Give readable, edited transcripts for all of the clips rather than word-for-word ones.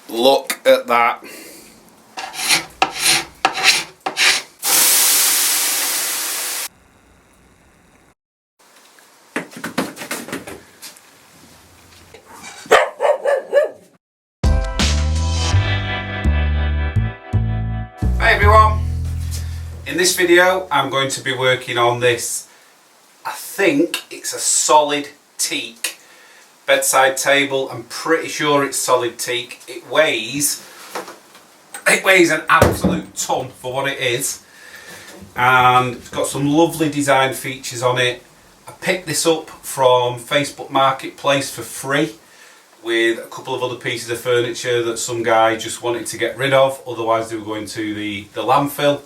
Look at that. Hi everyone. In this video I'm going to be working on this, I think it's a solid teak bedside table. I'm pretty sure it's solid teak. It weighs an absolute ton for what it is, and it's got some lovely design features on it. I picked this up from Facebook Marketplace for free with a couple of other pieces of furniture that some guy just wanted to get rid of, otherwise they were going to the landfill.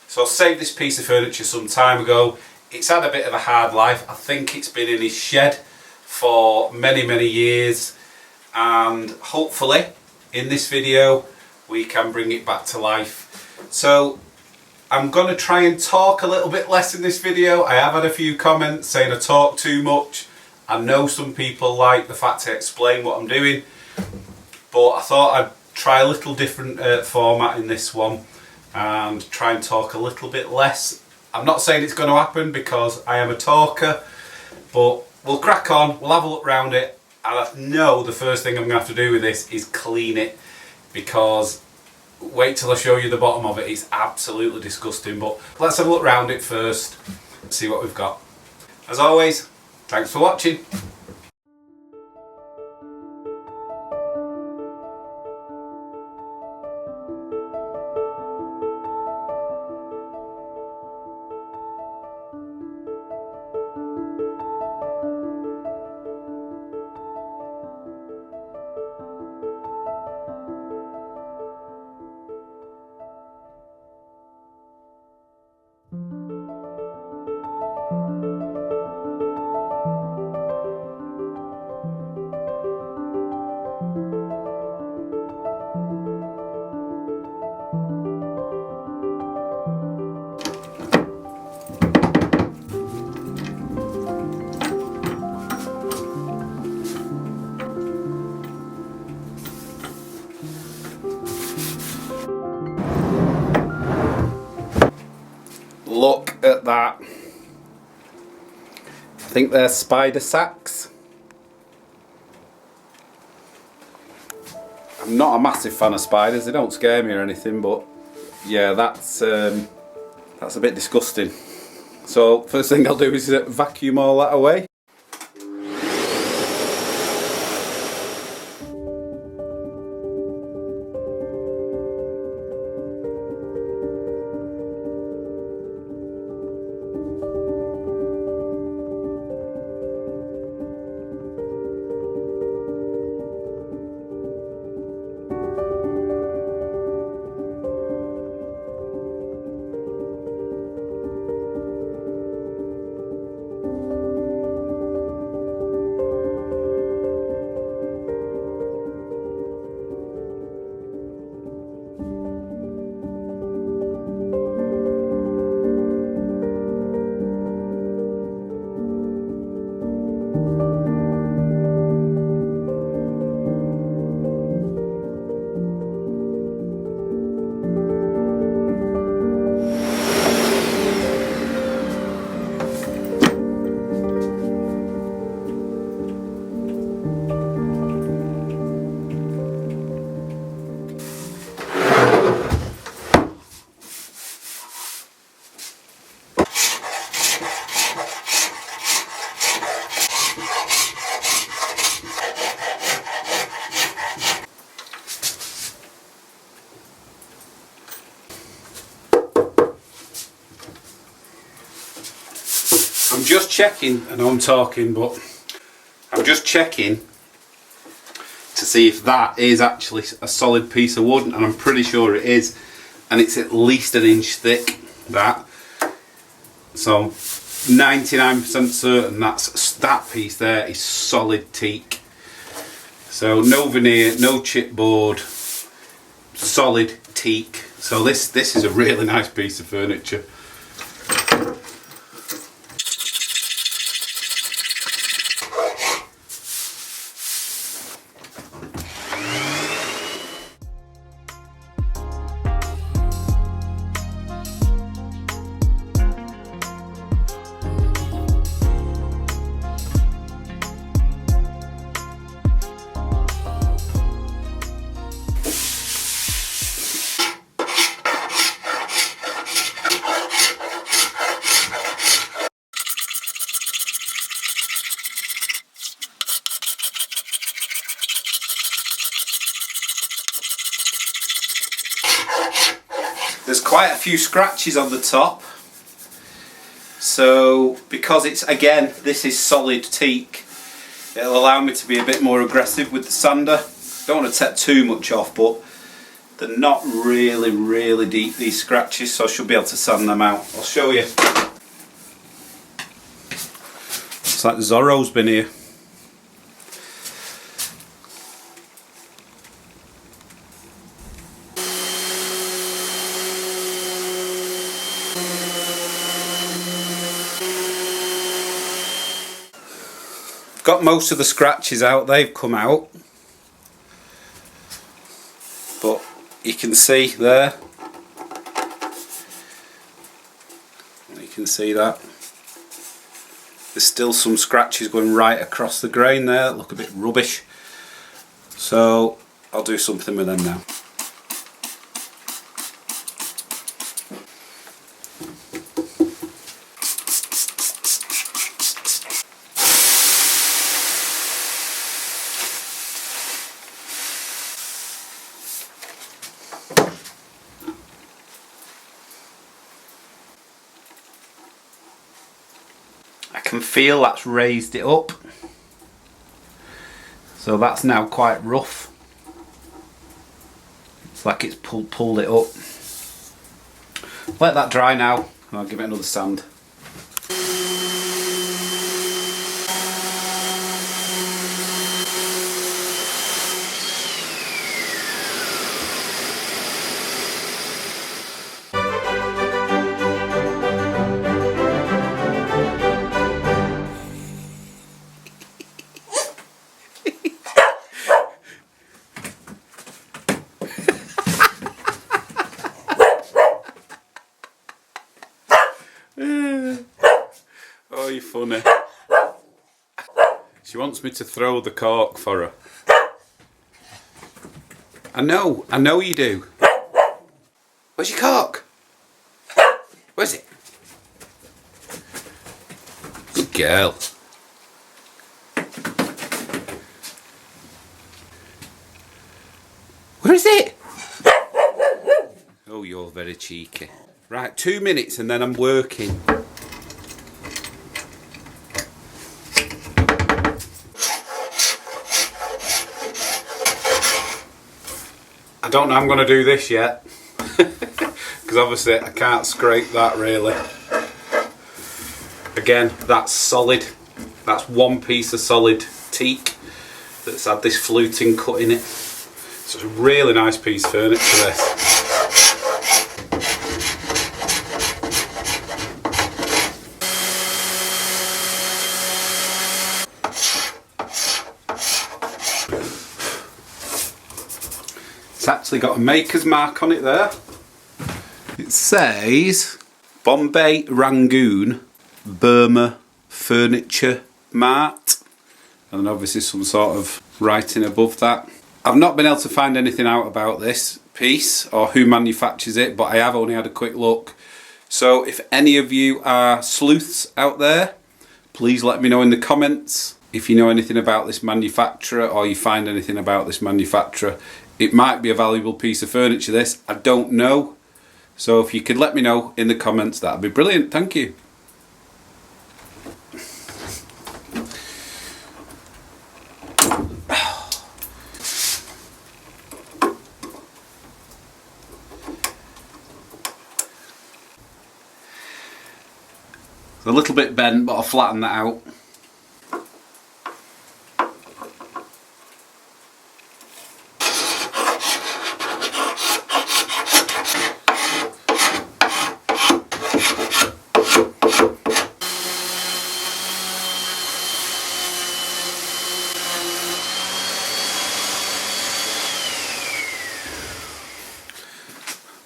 So I saved this piece of furniture some time ago. It's had a bit of a hard life. I think it's been in his shed for many years, and hopefully in this video we can bring it back to life. So I'm going to try and talk a little bit less in this video. I have had a few comments saying I talk too much. I know some people like the fact I explain what I'm doing, but I thought I'd try a little different format in this one and try and talk a little bit less. I'm not saying it's going to happen because I am a talker, but we'll crack on, we'll have a look around it, and I know the first thing I'm going to have to do with this is clean it, because wait till I show you the bottom of it, it's absolutely disgusting. But let's have a look around it first and see what we've got. As always, thanks for watching. Look at that. I think they're spider sacks. I'm not a massive fan of spiders, they don't scare me or anything, but yeah, that's a bit disgusting. So first thing I'll do is vacuum all that away. I'm just checking, I know I'm talking, but I'm just checking to see if that is actually a solid piece of wood, and I'm pretty sure it is, and it's at least an inch thick, that. So 99% certain that piece there is solid teak. So no veneer, no chipboard, solid teak. So this is a really nice piece of furniture. There's quite a few scratches on the top. So because it's, again, this is solid teak, it'll allow me to be a bit more aggressive with the sander. Don't want to take too much off, but they're not really deep, these scratches, so I should be able to sand them out. I'll show you. It's like Zorro's been here. Got most of the scratches out, they've come out. But you can see there. You can see that. There's still some scratches going right across the grain there that look a bit rubbish. So I'll do something with them now. I can feel that's raised it up, so that's now quite rough. It's like it's pulled it up. Let that dry now and I'll give it another sand. Oh, you're funny. She wants me to throw the cork for her. I know you do. Where's your cork? Where's it? Good girl. Where is it? Oh, you're very cheeky. Right, 2 minutes and then I'm working. I don't know I'm going to do this yet, because obviously I can't scrape that really. Again, that's solid. That's one piece of solid teak that's had this fluting cut in it. So it's a really nice piece of furniture, this. It's actually got a maker's mark on it there. It says Bombay Rangoon Burma Furniture Mart, and then obviously some sort of writing above that. I've not been able to find anything out about this piece or who manufactures it, but I have only had a quick look. So if any of you are sleuths out there, please let me know in the comments if you know anything about this manufacturer or you find anything about this manufacturer. It might be a valuable piece of furniture, this. I don't know. So if you could let me know in the comments, that'd be brilliant. Thank you. It's a little bit bent, but I'll flatten that out.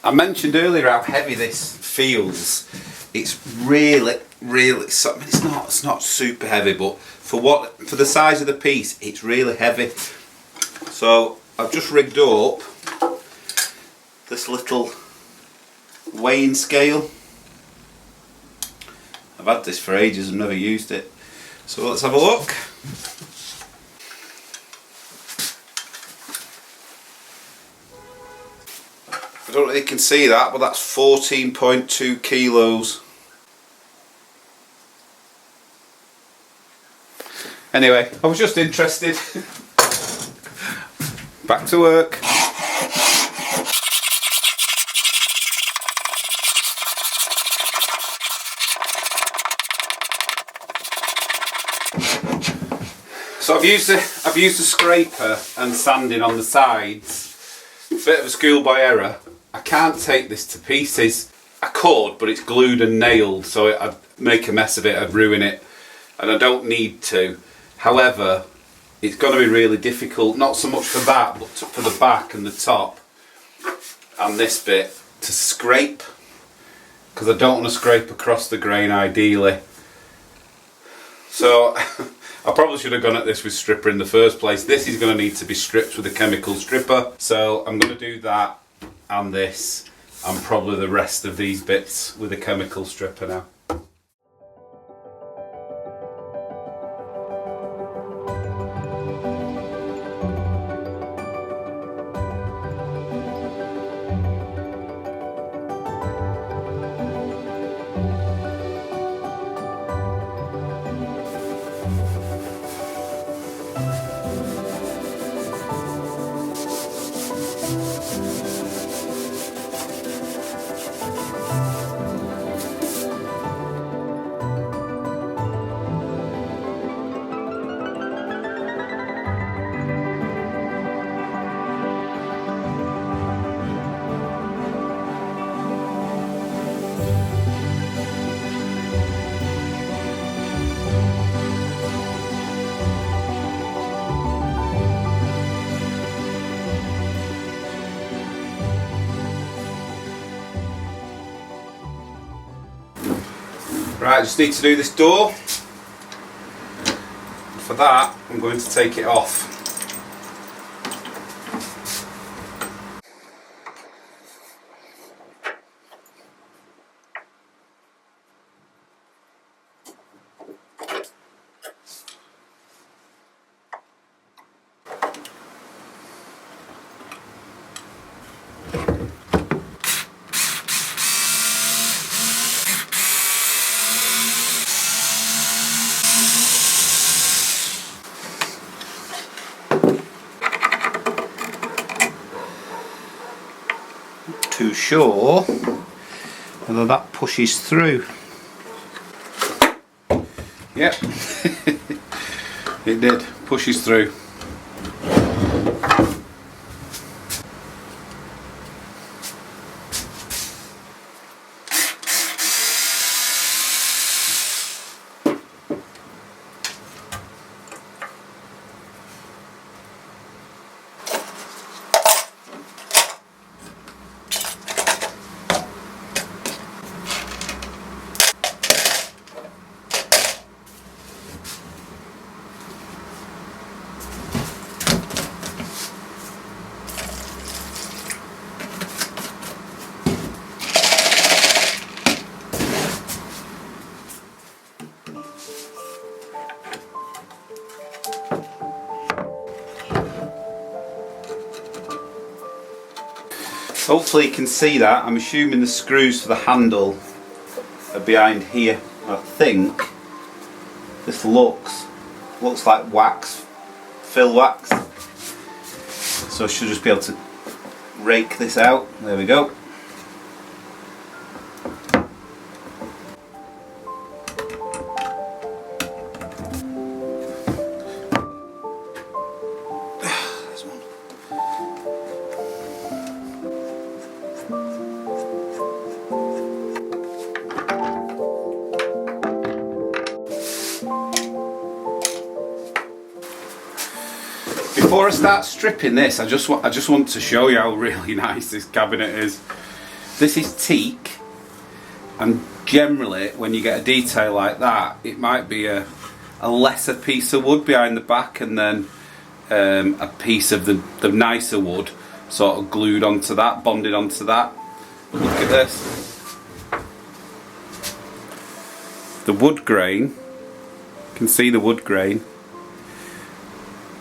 I mentioned earlier how heavy this feels. It's really, I mean, it's not super heavy, but for the size of the piece, it's really heavy. So I've just rigged up this little weighing scale. I've had this for ages and never used it. So let's have a look. I don't know if you can see that, but that's 14.2 kilos. Anyway, I was just interested. Back to work. So I've used a scraper and sanding on the sides. Bit of a schoolboy error. I can't take this to pieces. I could, but it's glued and nailed, so I'd make a mess of it, I'd ruin it, and I don't need to. However, it's going to be really difficult, not so much for that, but for the back and the top and this bit to scrape, because I don't want to scrape across the grain ideally. So I probably should have gone at this with stripper in the first place. This is going to need to be stripped with a chemical stripper, so I'm going to do that and this and probably the rest of these bits with a chemical stripper now. Right, I just need to do this door. For that, I'm going to take it off. Too sure whether that pushes through. Yep, it did, pushes through. Hopefully you can see that. I'm assuming the screws for the handle are behind here. I think this looks like wax, fill wax. So I should just be able to rake this out. There we go. Before I start stripping this, I just want to show you how really nice this cabinet is. This is teak, and generally when you get a detail like that, it might be a lesser piece of wood behind the back, and then a piece of the nicer wood sort of glued onto that, bonded onto that. Look at this. The wood grain, you can see the wood grain.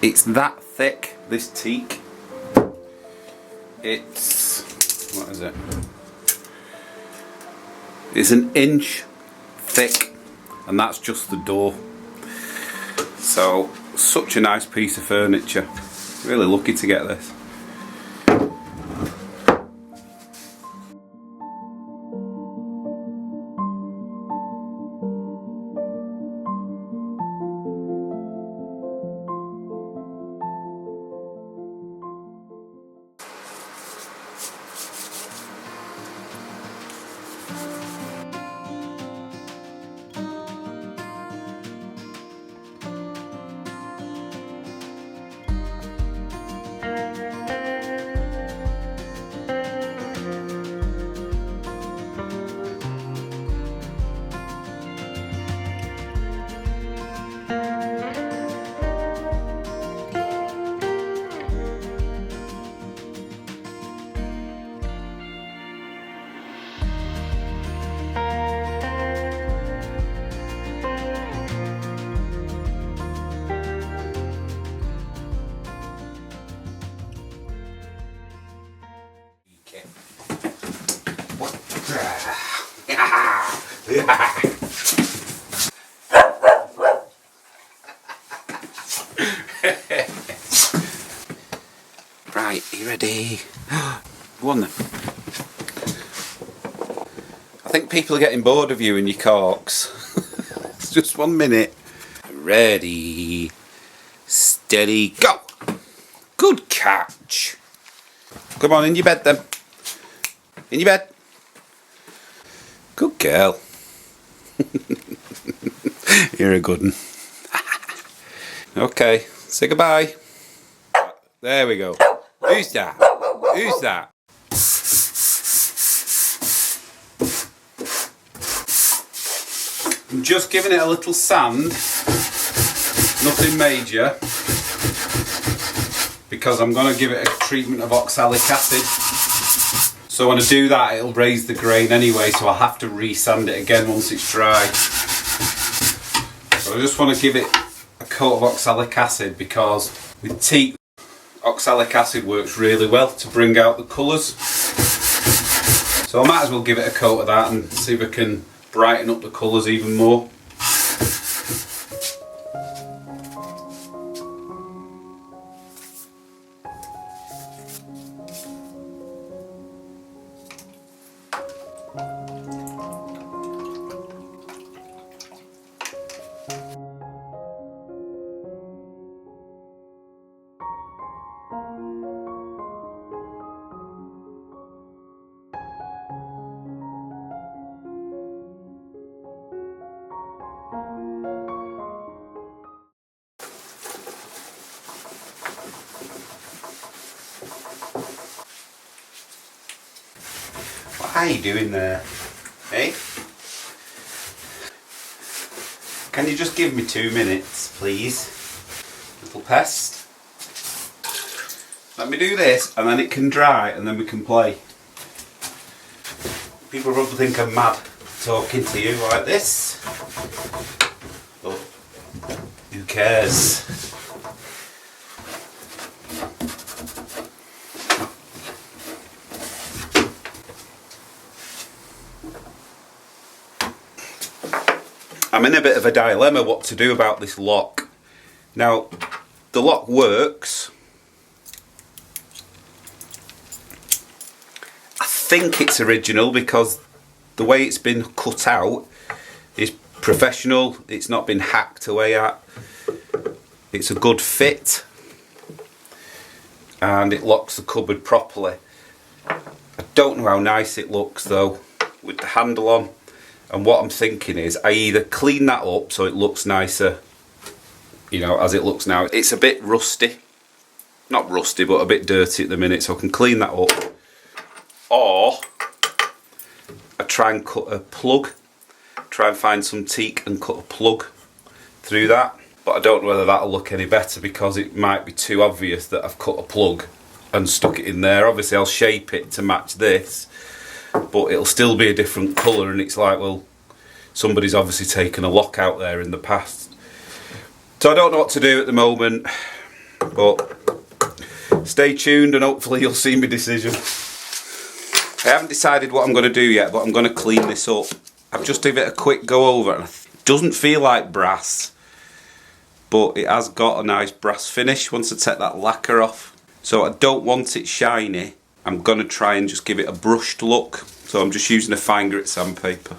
It's that thick, this teak. It's what is it? It's an inch thick, and that's just the door. So, such a nice piece of furniture. Really lucky to get this. Right, you ready? Go on then. I think people are getting bored of you and your corks. It's just 1 minute. Ready, steady, go! Good catch. Come on, in your bed then. In your bed. Good girl. You're a good one. Okay, say goodbye. There we go. Who's that? Who's that? I'm just giving it a little sand. Nothing major. Because I'm going to give it a treatment of oxalic acid. So when I do that, it'll raise the grain anyway, so I'll have to re-sand it again once it's dry. So I just want to give it a coat of oxalic acid because with teak, oxalic acid works really well to bring out the colours. So I might as well give it a coat of that and see if I can brighten up the colours even more. What are you doing there? Hey? Can you just give me 2 minutes, please? Little pest. Let me do this and then it can dry and then we can play. People probably think I'm mad talking to you like this. But who cares? I'm in a bit of a dilemma what to do about this lock. Now, the lock works. I think it's original because the way it's been cut out is professional. It's not been hacked away at. It's a good fit. And it locks the cupboard properly. I don't know how nice it looks though, with the handle on. And what I'm thinking is I either clean that up so it looks nicer, you know, as it looks now. It's a bit rusty. Not rusty, but a bit dirty at the minute, so I can clean that up. Or I try and cut a plug. Try and find some teak and cut a plug through that. But I don't know whether that'll look any better because it might be too obvious that I've cut a plug and stuck it in there. Obviously I'll shape it to match this, but it'll still be a different colour, and it's like, well, somebody's obviously taken a lock out there in the past. So I don't know what to do at the moment, but stay tuned and hopefully you'll see my decision. I haven't decided what I'm going to do yet, but I'm going to clean this up. I've just given it a quick go over, and it doesn't feel like brass, but it has got a nice brass finish once I take that lacquer off. So I don't want it shiny. I'm going to try and just give it a brushed look. So I'm just using a fine grit sandpaper.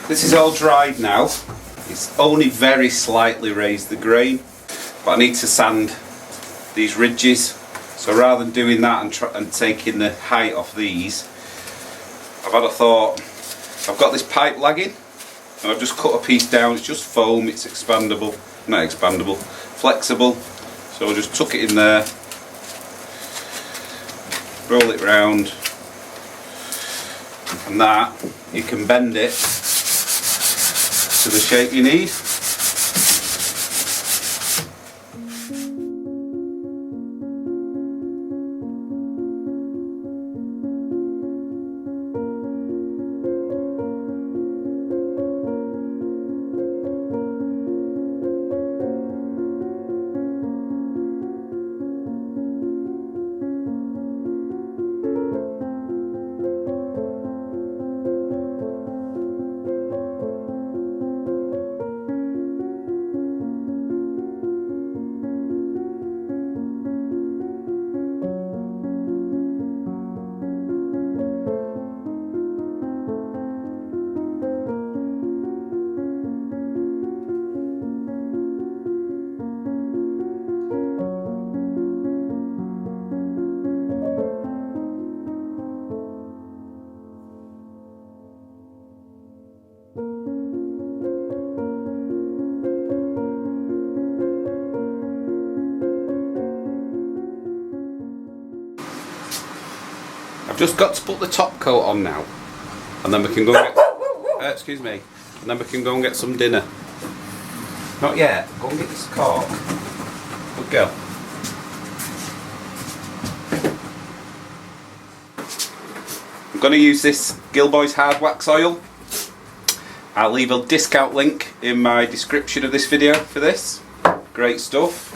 This is all dried now. It's only very slightly raised the grain, but I need to sand these ridges. So rather than doing that and taking the height off these, I've had a thought. I've got this pipe lagging, and I've just cut a piece down. It's just foam. It's expandable, not expandable, flexible. So I'll just tuck it in there, roll it round, and that you can bend it to the shape you need. I've just got to put the top coat on now, and then we can go and get, excuse me, and then we can go and get some dinner. Not yet, go and get this cork. Good girl. I'm going to use this GILBOYS hard wax oil. I'll leave a discount link in my description of this video for this. Great stuff.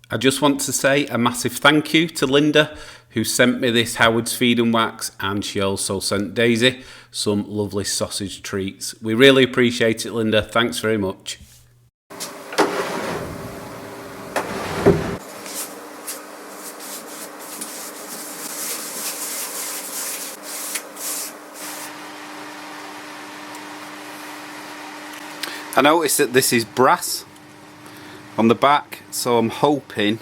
I just want to say a massive thank you to Linda, who sent me this Howard's Feed and Wax, and she also sent Daisy some lovely sausage treats. We really appreciate it, Linda. Thanks very much. I noticed that this is brass on the back, so I'm hoping,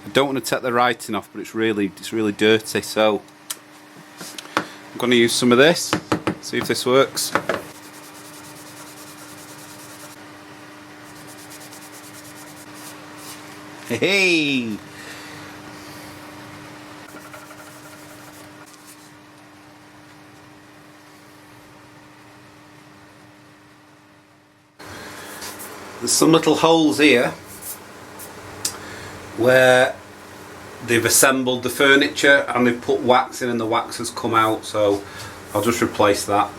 I don't want to take the writing off, but it's really dirty, so I'm going to use some of this, see if this works. Hey! There's some little holes here where they've assembled the furniture and they've put wax in and the wax has come out, so I'll just replace that.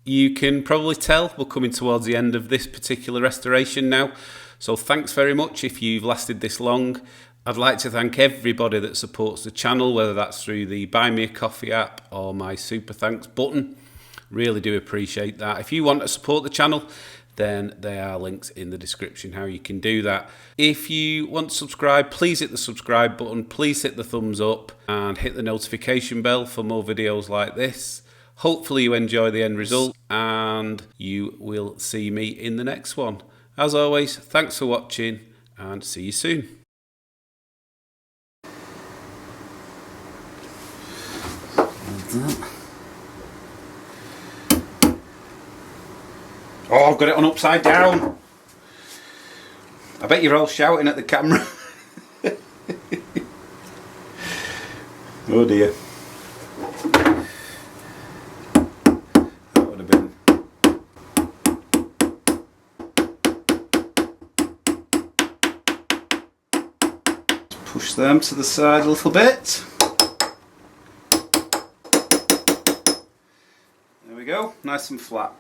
You can probably tell we're coming towards the end of this particular restoration now, so thanks very much if you've lasted this long. I'd like to thank everybody that supports the channel, whether that's through the Buy Me a Coffee app or my Super Thanks button. Really do appreciate that. If you want to support the channel, then there are links in the description how you can do that. If you want to subscribe, please hit the subscribe button, please hit the thumbs up and hit the notification bell for more videos like this. Hopefully you enjoy the end result and you will see me in the next one. As always, thanks for watching and see you soon. Oh, I've got it on upside down. I bet you're all shouting at the camera. Oh dear. That would have been... Push them to the side a little bit. There we go, nice and flat.